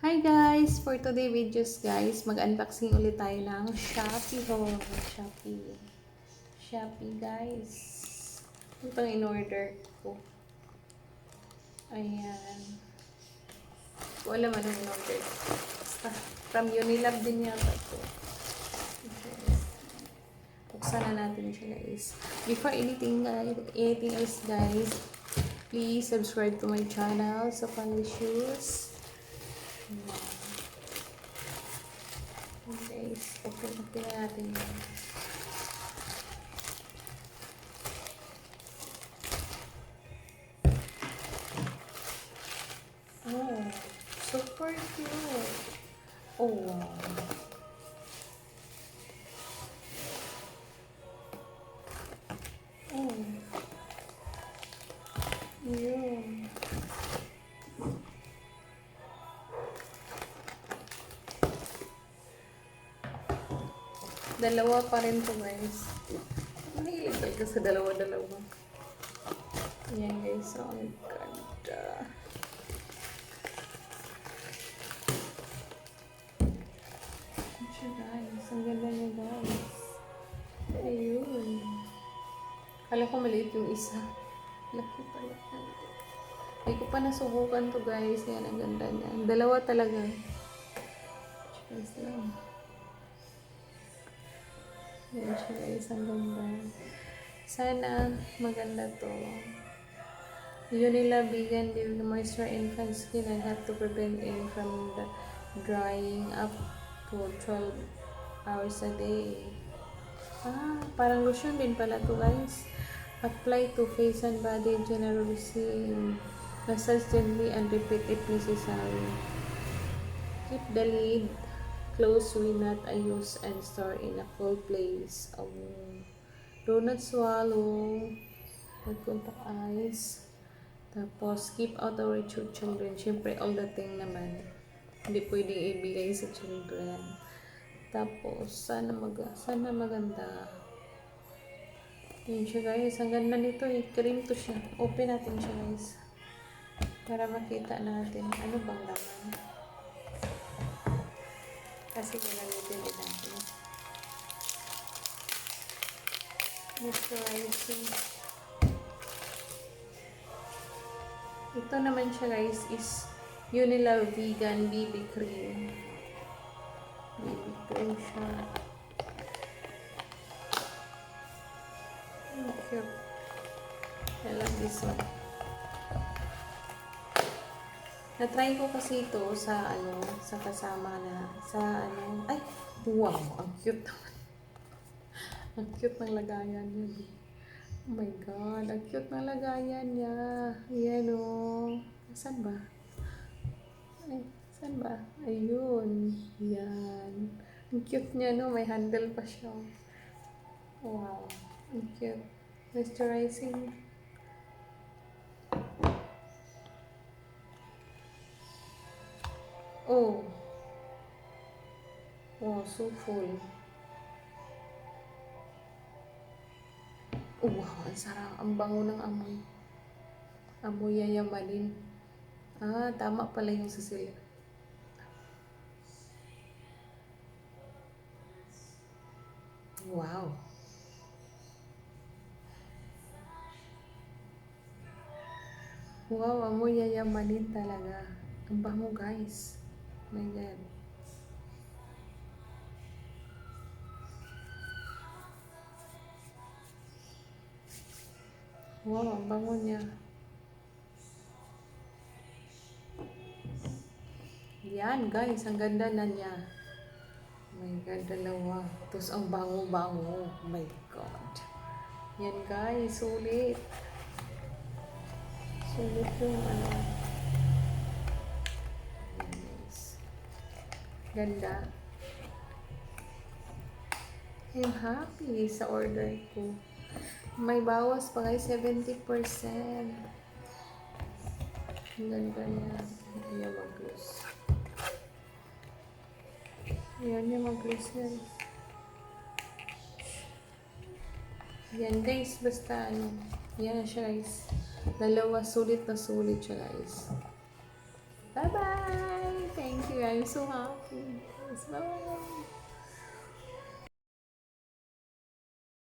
Hi guys! For today videos guys, mag-unboxing ulit tayo ng Shopee haul. Shopee guys. Ito ang in-order ko. Ayan. Wala man ang in-order. Basta, from Unilab din yata ito. Buksan na natin siya guys. Before anything else guys, please subscribe to my channel, Sopali Shoes. Guys, open na natin yun. Oh, super cute. Oh, wow. Oh. Yun. Dalawa pa rin to guys. Mahilig talaga sa dalawa-dalawa. Ayan guys, so ang ganda. Siya guys, ang ganda niya guys. Ayun. Kala ko maliit yung isa. Laki pala. Hindi ko pa nasubukan to guys. Yan, ang ganda niya. Dalawa talaga. Cheers lang. Yan siya guys, ang ganda. Sana maganda to. Unilab Vegan Live Moisture Infant Skin and help to prevent it from the drying up to 12 hours a day. Parang lotion din pala to guys. Apply to face and body generously. Massage gently and repeat if necessary. Keep the lid closed when not used and store in a cold place. Do not swallow. Mag-contact eyes. Tapos, keep out of reach of children. Siyempre, all the thing naman. Hindi pwedeng ibigay sa children. Tapos, sana maganda. Yun siya guys. Ang ganda nito eh. Cream to siya. Open natin siya guys. Para makita natin. Ano bang laman? Kasi gagamitin din natin. Moisturizing. Ito naman siya guys is Unilab Vegan BB Cream. BB Cream siya. Cute. I love this one. Na-try ko kasi ito sa sa kasama na ay wow, ang cute naman. Ang cute ng lagayan niya. Oh my god, ang cute ng lagayan niya. Ayan o. Saan ba? Ay, saan ba? Ayun. Yan. Ang cute niya no, may handle pa siya. Wow. Ang cute. Moisturizing. Oh. Wow, so full. Oh, wow, ang sarap. Ang bango ng amoy. Amoy yayamanin. Tama pala yung Cecilia. Wow. Wow, amoy yayamanin talaga. Ang bango guys. Oh my God. Wow, ang bango niya. Yan guys, ang ganda na niya. Oh my God, dalawa. Tapos ang bango-bango. Oh my God. Yan guys, sulit. Sulit yung Yan guys. Ganda. I'm happy sa order ko. May bawas pa guys, 70%. Ang ganda niya. Ayan mag-gloss. Ayan yung mag-gloss yan. Yan guys, basta yan siya guys. Dalawa, sulit na sulit siya guys. Bye-bye! Thank you. I'm so happy. Bye.